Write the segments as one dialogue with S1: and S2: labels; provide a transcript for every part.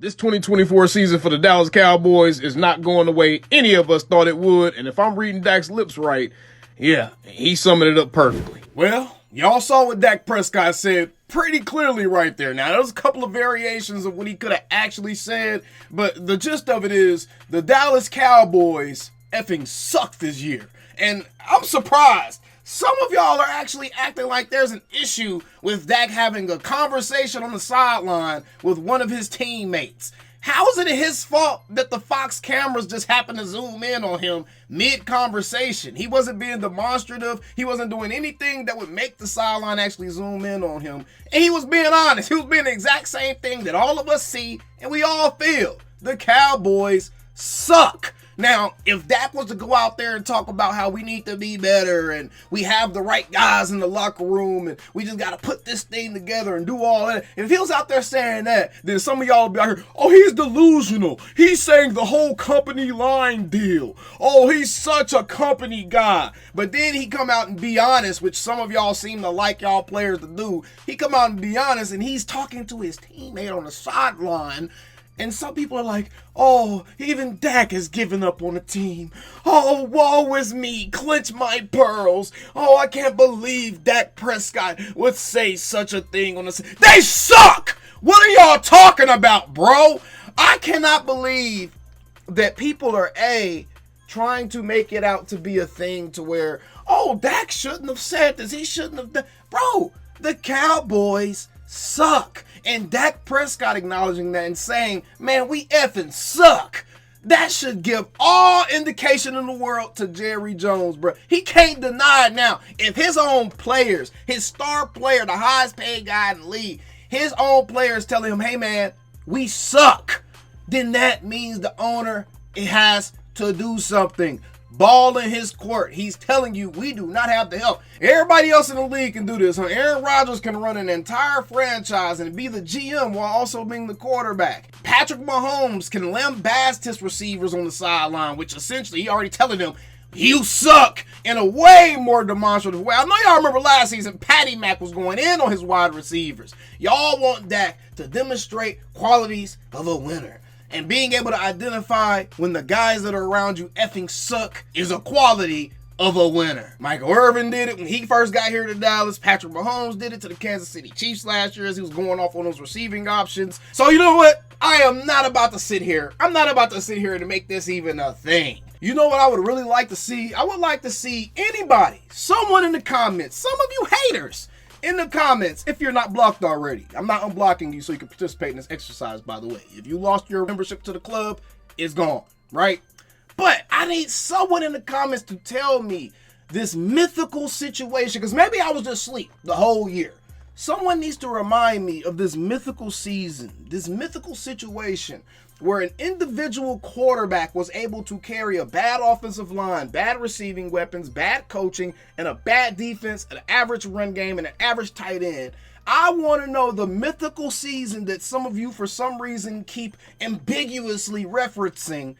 S1: This 2024 season for the Dallas Cowboys is not going the way any of us thought it would, and if I'm reading Dak's lips right, yeah, he summed it up perfectly. Well, y'all saw what Dak Prescott said pretty clearly right there. Now, there was a couple of variations of what he could have actually said, but the gist of it is the Dallas Cowboys effing suck this year. And I'm surprised. Some of y'all are actually acting like there's an issue with Dak having a conversation on the sideline with one of his teammates. How is it his fault that the Fox cameras just happened to zoom in on him mid-conversation? He wasn't being demonstrative. He wasn't doing anything that would make the sideline actually zoom in on him. And he was being honest. He was being the exact same thing that all of us see and we all feel. The Cowboys suck. Now, if Dak was to go out there and talk about how we need to be better and we have the right guys in the locker room and we just got to put this thing together and do all that, if he was out there saying that, then some of y'all would be out here, oh, he's delusional. He's saying the whole company line deal. Oh, he's such a company guy. But then he come out and be honest, which some of y'all seem to like y'all players to do. He come out and be honest and he's talking to his teammate on the sideline. And some people are like, oh, even Dak has given up on the team. Oh, woe is me, clench my pearls. Oh, I can't believe Dak Prescott would say such a thing on the... They suck! What are y'all talking about, bro? I cannot believe that people are, trying to make it out to be a thing to where, oh, Dak shouldn't have said this. He shouldn't have done... Bro, the Cowboys suck. And Dak Prescott acknowledging that and saying, man, we effing suck. That should give all indication in the world to Jerry Jones, bro. He can't deny it now. If his own players, his star player, the highest paid guy in the league, his own players telling him, hey, man, we suck, then that means the owner has to do something. Ball in his court. He's telling you we do not have the help. Everybody else in the league can do this. Huh? Aaron Rodgers can run an entire franchise and be the GM while also being the quarterback. Patrick Mahomes can lambast his receivers on the sideline, which essentially he already telling them, you suck, in a way more demonstrative way. I know y'all remember last season, Patty Mack was going in on his wide receivers. Y'all want Dak to demonstrate qualities of a winner. And being able to identify when the guys that are around you effing suck is a quality of a winner. Michael Irvin did it when he first got here to Dallas. Patrick Mahomes did it to the Kansas City Chiefs last year as he was going off on those receiving options. So you know what? I am not about to sit here. I'm not about to sit here to make this even a thing. You know what I would really like to see? I would like to see anybody, someone in the comments, some of you haters, in the comments, if you're not blocked already. I'm not unblocking you so you can participate in this exercise, by the way. If you lost your membership to the club, it's gone, right? But I need someone in the comments to tell me this mythical situation, because maybe I was just asleep the whole year. Someone needs to remind me of this mythical season, this mythical situation where an individual quarterback was able to carry a bad offensive line, bad receiving weapons, bad coaching, and a bad defense, an average run game, and an average tight end. I want to know the mythical season that some of you, for some reason, keep ambiguously referencing.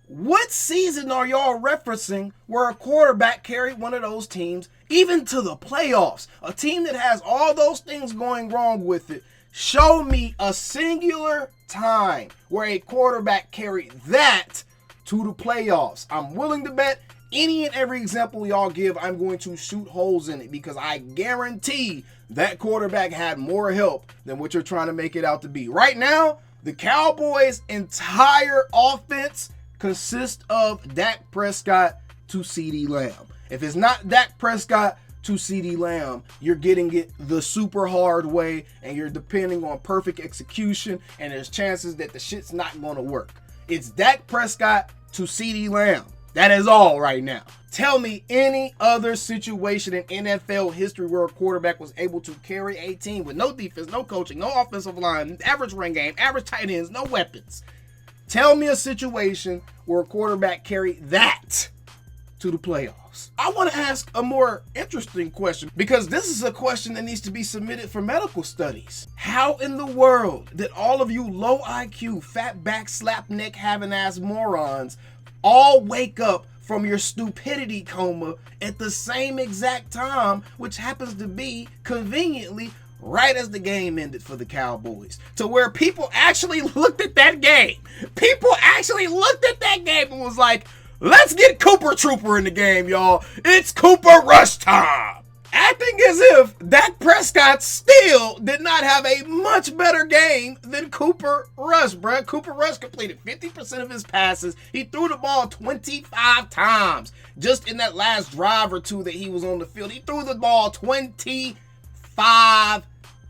S1: What season are y'all referencing where a quarterback carried one of those teams even to the playoffs? A team that has all those things going wrong with it. Show me a singular time where a quarterback carried that to the playoffs. I'm willing to bet any and every example y'all give, I'm going to shoot holes in it because I guarantee that quarterback had more help than what you're trying to make it out to be. Right now, the Cowboys' entire offense consists of Dak Prescott to CeeDee Lamb. If it's not Dak Prescott to CeeDee Lamb, you're getting it the super hard way and you're depending on perfect execution and there's chances that the shit's not going to work. It's Dak Prescott to CeeDee Lamb. That is all right now. Tell me any other situation in NFL history where a quarterback was able to carry a team with no defense, no coaching, no offensive line, average run game, average tight ends, no weapons. Tell me a situation where a quarterback carried that to the playoffs. I want to ask a more interesting question because this is a question that needs to be submitted for medical studies. How in the world did all of you low IQ, fat back, slap neck having ass morons all wake up from your stupidity coma at the same exact time, which happens to be conveniently right as the game ended for the Cowboys, to where people actually looked at that game. People actually looked at that game and was like, let's get Cooper Trooper in the game, y'all. It's Cooper Rush time. Acting as if Dak Prescott still did not have a much better game than Cooper Rush, bruh. Cooper Rush completed 50% of his passes. He threw the ball 25 times. Just in that last drive or two that he was on the field, he threw the ball 25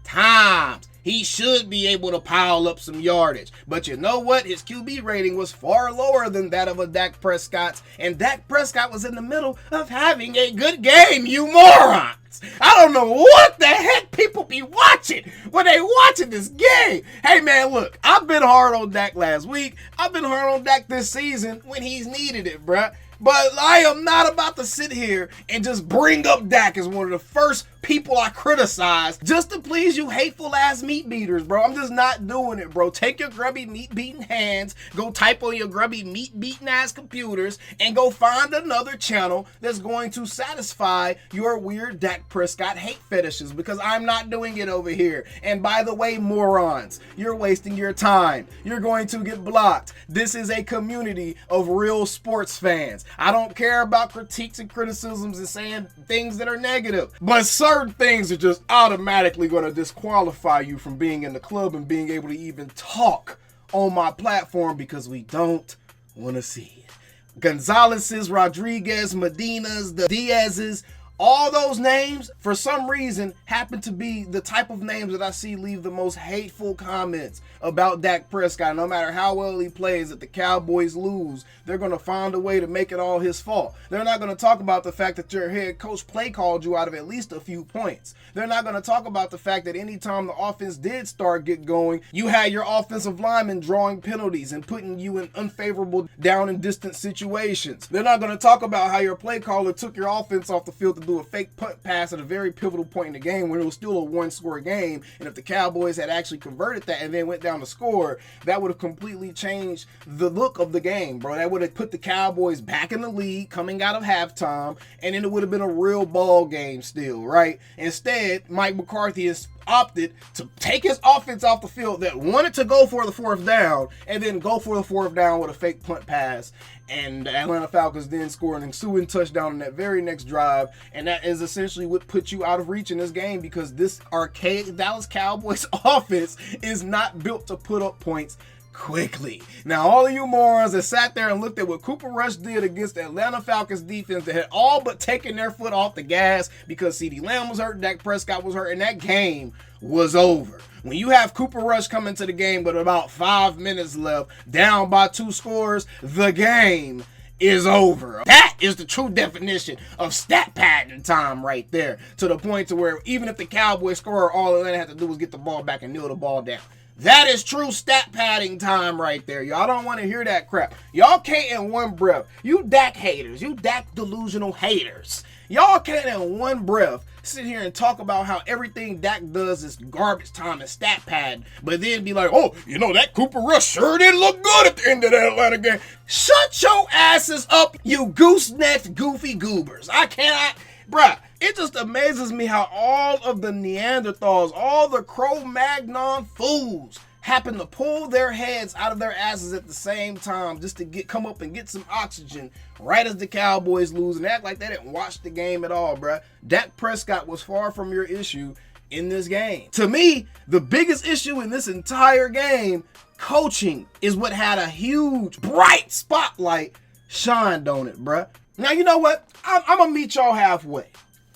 S1: times. He should be able to pile up some yardage. But you know what? His QB rating was far lower than that of a Dak Prescott's. And Dak Prescott was in the middle of having a good game, you morons. I don't know what the heck people be watching when they watching this game. Hey, man, look, I've been hard on Dak last week. I've been hard on Dak this season when he's needed it, bruh. But I am not about to sit here and just bring up Dak as one of the first people I criticize just to please you hateful ass meat beaters, bro. I'm just not doing it, bro. Take your grubby meat beating hands, go type on your grubby meat beating ass computers, and go find another channel that's going to satisfy your weird Dak Prescott hate fetishes, because I'm not doing it over here. And by the way, morons, you're wasting your time. You're going to get blocked. This is a community of real sports fans. I don't care about critiques and criticisms and saying things that are negative, but certain things are just automatically going to disqualify you from being in the club and being able to even talk on my platform, because we don't want to see it. Gonzalez's, Rodriguez, Medina's, the Diaz's, all those names, for some reason, happen to be the type of names that I see leave the most hateful comments about Dak Prescott. No matter how well he plays, if the Cowboys lose, they're going to find a way to make it all his fault. They're not going to talk about the fact that your head coach play called you out of at least a few points. They're not going to talk about the fact that anytime the offense did start get going, you had your offensive linemen drawing penalties and putting you in unfavorable down and distance situations. They're not going to talk about how your play caller took your offense off the field to do a fake punt pass at a very pivotal point in the game when it was still a one-score game. And if the Cowboys had actually converted that and then went down to score, that would have completely changed the look of the game, bro. That would have put the Cowboys back in the lead coming out of halftime, and then it would have been a real ball game still, right? Instead, Mike McCarthy has opted to take his offense off the field that wanted to go for the fourth down and then go for the fourth down with a fake punt pass. And the Atlanta Falcons then score an ensuing touchdown in that very next drive. And that is essentially what put you out of reach in this game, because this archaic Dallas Cowboys offense is not built to put up points quickly. Now, all of you morons that sat there and looked at what Cooper Rush did against the Atlanta Falcons defense that had all but taken their foot off the gas because CeeDee Lamb was hurt, Dak Prescott was hurt, and that game was over. When you have Cooper Rush come into the game with about 5 minutes left, down by 2 scores, the game is over. That is the true definition of stat padding time right there, to the point to where even if the Cowboys score, all Atlanta had to do was get the ball back and kneel the ball down. That is true stat padding time right there. Y'all don't want to hear that crap. Y'all can't in one breath. You Dak haters, you Dak delusional haters, y'all can't in one breath sit here and talk about how everything Dak does is garbage time and stat pad, but then be like, oh, you know, that Cooper Rush sure didn't look good at the end of that Atlanta game. Shut your asses up, you goosenecked goofy goobers. I cannot, bruh. It just amazes me how all of the Neanderthals, all the Cro-Magnon fools, happen to pull their heads out of their asses at the same time just to come up and get some oxygen right as the Cowboys lose and act like they didn't watch the game at all, bruh. Dak Prescott was far from your issue in this game. To me, the biggest issue in this entire game, coaching, is what had a huge, bright spotlight shined on it, bruh. Now, you know what? I'm going to meet y'all halfway.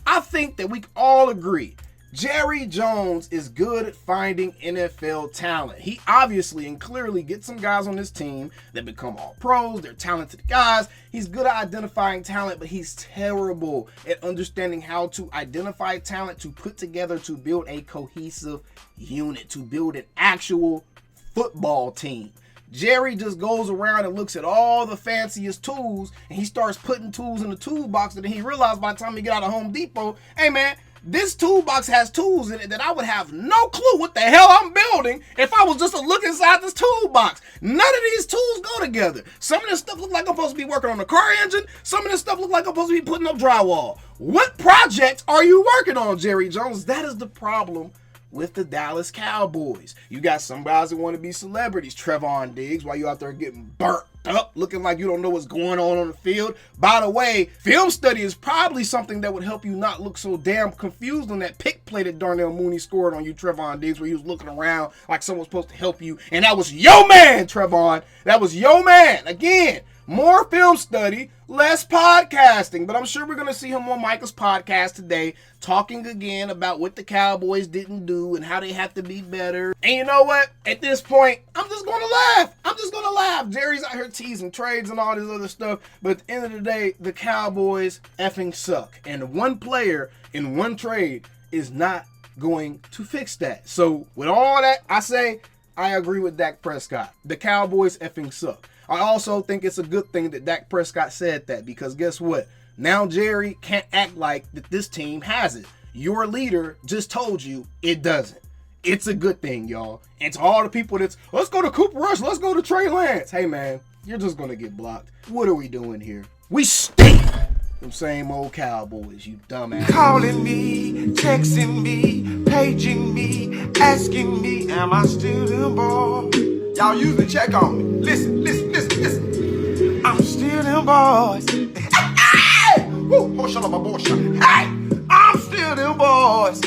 S1: I think that we all agree Jerry Jones is good at finding NFL talent. He obviously and clearly gets some guys on this team that become all pros. They're talented guys. He's good at identifying talent, but he's terrible at understanding how to identify talent, to put together, to build a cohesive unit, to build an actual football team. Jerry just goes around and looks at all the fanciest tools, and he starts putting tools in the toolbox, and then he realized by the time he get out of Home Depot, hey man, this toolbox has tools in it that I would have no clue what the hell I'm building if I was just to look inside this toolbox. None of these tools go together. Some of this stuff look like I'm supposed to be working on a car engine. Some of this stuff look like I'm supposed to be putting up drywall. What project are you working on, Jerry Jones? That is the problem with the Dallas Cowboys. You got some guys that want to be celebrities. Trevon Diggs, while you out there getting burnt up, looking like you don't know what's going on the field. By the way, film study is probably something that would help you not look so damn confused on that pick play that Darnell Mooney scored on you, Trevon Diggs, where he was looking around like someone was supposed to help you. And that was your man, Trevon. That was your man. Again, more film study, less podcasting. But I'm sure we're going to see him on Micah's podcast today, talking again about what the Cowboys didn't do and how they have to be better. And you know what? At this point, I'm just going to laugh. I'm just going to laugh. Jerry's out here teasing trades and all this other stuff. But at the end of the day, the Cowboys effing suck. And one player in one trade is not going to fix that. So with all that, I say I agree with Dak Prescott. The Cowboys effing suck. I also think it's a good thing that Dak Prescott said that, because guess what? Now Jerry can't act like that this team has it. Your leader just told you it doesn't. It's a good thing, y'all. And to all the people let's go to Cooper Rush, let's go to Trey Lance. Hey, man, you're just going to get blocked. What are we doing here? We stink. Them same old Cowboys, you dumbass.
S2: Calling me, texting me, paging me, asking me, am I still them boys? Y'all usually check on me. Listen. I'm still them boys. Hey! Woo! Oh, shut up, my boy. Hey! I'm still them boys.